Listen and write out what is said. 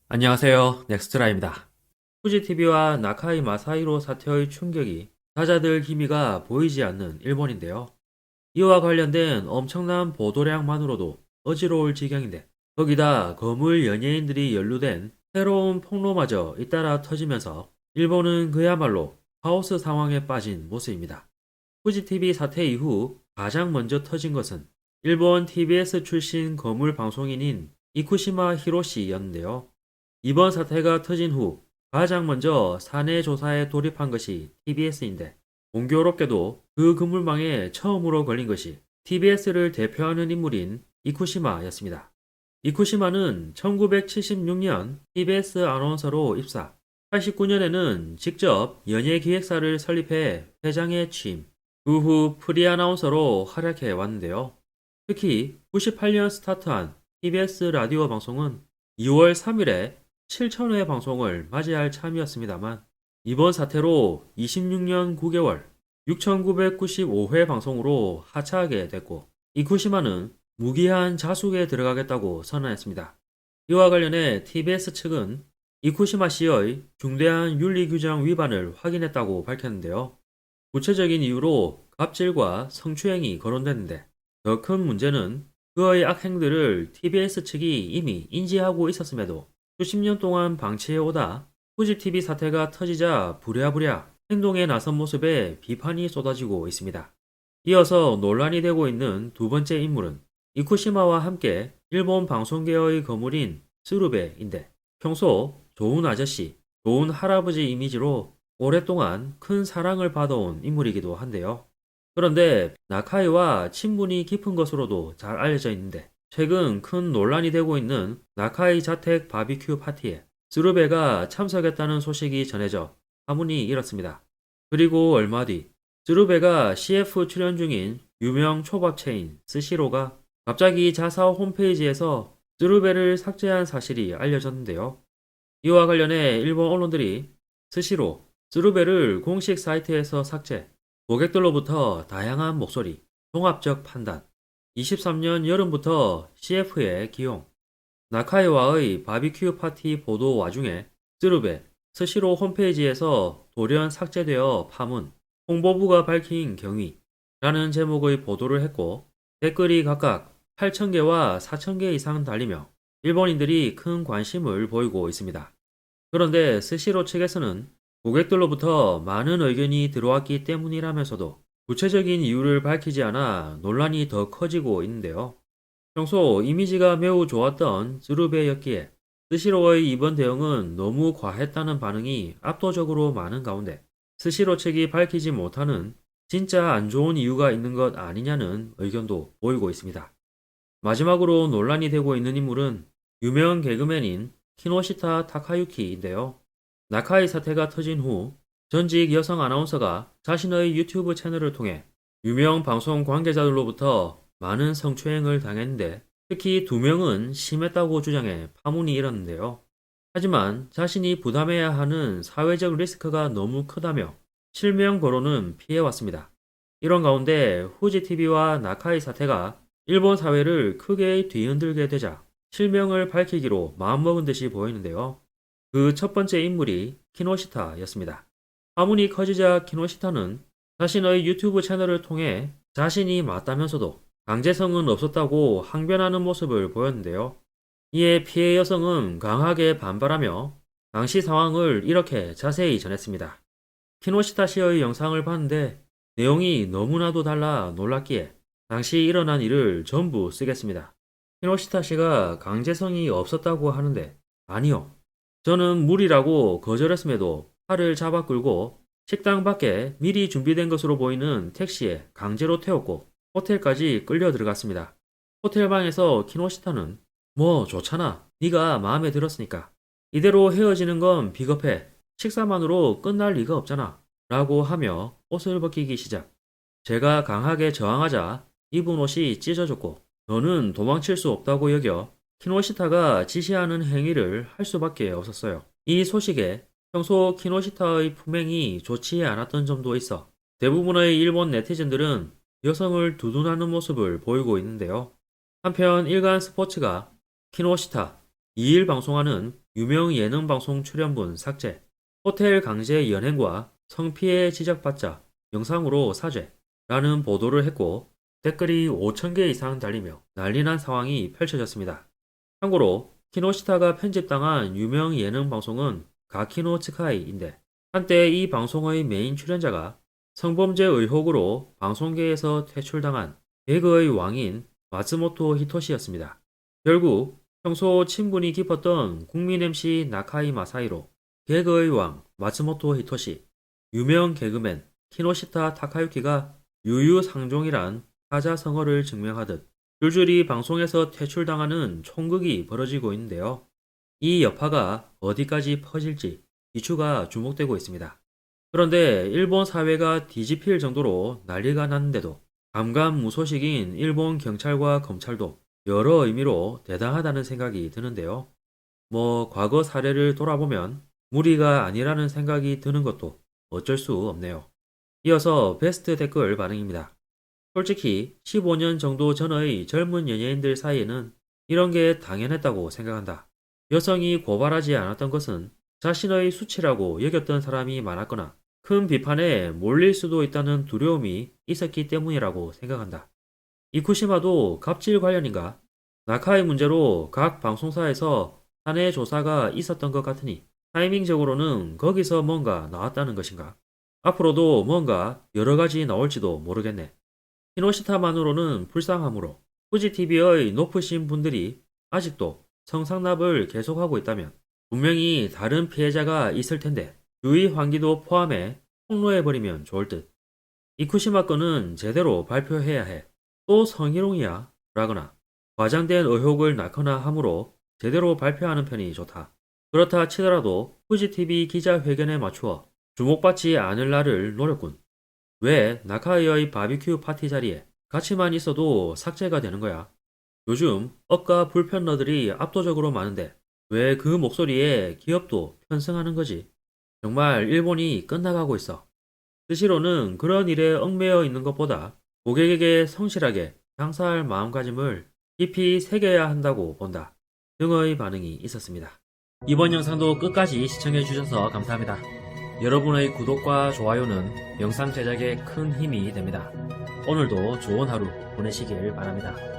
안녕하세요. 넥스트라입니다. 후지TV와 나카이 마사히로 사태의 충격이 타자들 기미가 보이지 않는 일본인데요. 이와 관련된 엄청난 보도량만으로도 어지러울 지경인데 거기다 거물 연예인들이 연루된 새로운 폭로마저 잇따라 터지면서 일본은 그야말로 카오스 상황에 빠진 모습입니다. 후지TV 사태 이후 가장 먼저 터진 것은 일본 TBS 출신 거물 방송인인 이쿠시마 히로시였는데요. 이번 사태가 터진 후 가장 먼저 사내 조사에 돌입한 것이 TBS인데 공교롭게도 그 그물망에 처음으로 걸린 것이 TBS를 대표하는 인물인 이쿠시마였습니다. 이쿠시마는 1976년 TBS 아나운서로 입사, 89년에는 직접 연예기획사를 설립해 회장에 취임, 그 후 프리 아나운서로 활약해 왔는데요. 특히 98년 스타트한 TBS 라디오 방송은 2월 3일에 7,000회 방송을 맞이할 참이었습니다만 이번 사태로 26년 9개월 6,995회 방송으로 하차하게 됐고 이쿠시마는 무기한 자숙에 들어가겠다고 선언했습니다. 이와 관련해 TBS 측은 이쿠시마 씨의 중대한 윤리규정 위반을 확인했다고 밝혔는데요. 구체적인 이유로 갑질과 성추행이 거론됐는데 더 큰 문제는 그의 악행들을 TBS 측이 이미 인지하고 있었음에도 수십 년 동안 방치해오다 후지TV 사태가 터지자 부랴부랴 행동에 나선 모습에 비판이 쏟아지고 있습니다. 이어서 논란이 되고 있는 두 번째 인물은 이쿠시마와 함께 일본 방송계의 거물인 스루베인데 평소 좋은 아저씨, 좋은 할아버지 이미지로 오랫동안 큰 사랑을 받아온 인물이기도 한데요. 그런데 나카이와 친분이 깊은 것으로도 잘 알려져 있는데 최근 큰 논란이 되고 있는 나카이 자택 바비큐 파티에 스루베가 참석했다는 소식이 전해져 파문이 일었습니다. 그리고 얼마 뒤 스루베가 CF 출연 중인 유명 초밥 체인 스시로가 갑자기 자사 홈페이지에서 스루베를 삭제한 사실이 알려졌는데요. 이와 관련해 일본 언론들이 스시로, 스루베를 공식 사이트에서 삭제, 고객들로부터 다양한 목소리, 종합적 판단, 23년 여름부터 CF에 기용, 나카이와의 바비큐 파티 보도 와중에 스루베, 스시로 홈페이지에서 돌연 삭제되어 파문, 홍보부가 밝힌 경위라는 제목의 보도를 했고 댓글이 각각 8,000개와 4,000개 이상 달리며 일본인들이 큰 관심을 보이고 있습니다. 그런데 스시로 측에서는 고객들로부터 많은 의견이 들어왔기 때문이라면서도 구체적인 이유를 밝히지 않아 논란이 더 커지고 있는데요. 평소 이미지가 매우 좋았던 스루베였기에 스시로의 이번 대응은 너무 과했다는 반응이 압도적으로 많은 가운데 스시로 측이 밝히지 못하는 진짜 안 좋은 이유가 있는 것 아니냐는 의견도 보이고 있습니다. 마지막으로 논란이 되고 있는 인물은 유명 개그맨인 키노시타 타카유키인데요. 나카이 사태가 터진 후 전직 여성 아나운서가 자신의 유튜브 채널을 통해 유명 방송 관계자들로부터 많은 성추행을 당했는데 특히 두 명은 심했다고 주장해 파문이 일었는데요. 하지만 자신이 부담해야 하는 사회적 리스크가 너무 크다며 실명 거론은 피해왔습니다. 이런 가운데 후지TV와 나카이 사태가 일본 사회를 크게 뒤흔들게 되자 실명을 밝히기로 마음먹은 듯이 보이는데요. 그 첫 번째 인물이 키노시타였습니다. 파문이 커지자 키노시타는 자신의 유튜브 채널을 통해 자신이 맞다면서도 강제성은 없었다고 항변하는 모습을 보였는데요. 이에 피해 여성은 강하게 반발하며 당시 상황을 이렇게 자세히 전했습니다. 키노시타 씨의 영상을 봤는데 내용이 너무나도 달라 놀랐기에 당시 일어난 일을 전부 쓰겠습니다. 키노시타 씨가 강제성이 없었다고 하는데 아니요. 저는 무리라고 거절했음에도 팔을 잡아 끌고 식당 밖에 미리 준비된 것으로 보이는 택시에 강제로 태웠고 호텔까지 끌려 들어갔습니다. 호텔방에서 키노시타는 뭐 좋잖아. 네가 마음에 들었으니까. 이대로 헤어지는 건 비겁해. 식사만으로 끝날 리가 없잖아. 라고 하며 옷을 벗기기 시작. 제가 강하게 저항하자 입은 옷이 찢어졌고 저는 도망칠 수 없다고 여겨 키노시타가 지시하는 행위를 할 수밖에 없었어요. 이 소식에 평소 키노시타의 품행이 좋지 않았던 점도 있어 대부분의 일본 네티즌들은 여성을 두둔하는 모습을 보이고 있는데요. 한편 일간 스포츠가 키노시타 2일 방송하는 유명 예능 방송 출연분 삭제, 호텔 강제 연행과 성피해 지적받자 영상으로 사죄라는 보도를 했고 댓글이 5,000개 이상 달리며 난리난 상황이 펼쳐졌습니다. 참고로 키노시타가 편집당한 유명 예능 방송은 가키노 츠카이인데 한때 이 방송의 메인 출연자가 성범죄 의혹으로 방송계에서 퇴출당한 개그의 왕인 마츠모토 히토시였습니다. 결국 평소 친분이 깊었던 국민 MC 나카이 마사히로, 개그의 왕 마츠모토 히토시, 유명 개그맨 키노시타 타카유키가 유유상종이란 사자성어를 증명하듯 줄줄이 방송에서 퇴출당하는 총극이 벌어지고 있는데요. 이 여파가 어디까지 퍼질지 이슈가 주목되고 있습니다. 그런데 일본 사회가 뒤집힐 정도로 난리가 났는데도 감감무소식인 일본 경찰과 검찰도 여러 의미로 대단하다는 생각이 드는데요. 과거 사례를 돌아보면 무리가 아니라는 생각이 드는 것도 어쩔 수 없네요. 이어서 베스트 댓글 반응입니다. 솔직히 15년 정도 전의 젊은 연예인들 사이에는 이런 게 당연했다고 생각한다. 여성이 고발하지 않았던 것은 자신의 수치라고 여겼던 사람이 많았거나 큰 비판에 몰릴 수도 있다는 두려움이 있었기 때문이라고 생각한다. 이쿠시마도 갑질 관련인가? 나카의 문제로 각 방송사에서 사내 조사가 있었던 것 같으니 타이밍적으로는 거기서 뭔가 나왔다는 것인가? 앞으로도 뭔가 여러 가지 나올지도 모르겠네. 키노시타만으로는 불쌍하므로 후지TV의 높으신 분들이 아직도 성상납을 계속하고 있다면 분명히 다른 피해자가 있을 텐데 주의 환기도 포함해 폭로해버리면 좋을 듯. 이쿠시마 건은 제대로 발표해야 해. 또 성희롱이야? 라거나 과장된 의혹을 낳거나 하므로 제대로 발표하는 편이 좋다. 그렇다 치더라도 후지TV 기자회견에 맞추어 주목받지 않을 날을 노렸군. 왜 나카이의 바비큐 파티 자리에 같이만 있어도 삭제가 되는 거야? 요즘 억가 불편러들이 압도적으로 많은데 왜 그 목소리에 기업도 편승하는 거지? 정말 일본이 끝나가고 있어. 스시로는 그런 일에 얽매여 있는 것보다 고객에게 성실하게 장사할 마음가짐을 깊이 새겨야 한다고 본다 등의 반응이 있었습니다. 이번 영상도 끝까지 시청해주셔서 감사합니다. 여러분의 구독과 좋아요는 영상 제작에 큰 힘이 됩니다. 오늘도 좋은 하루 보내시길 바랍니다.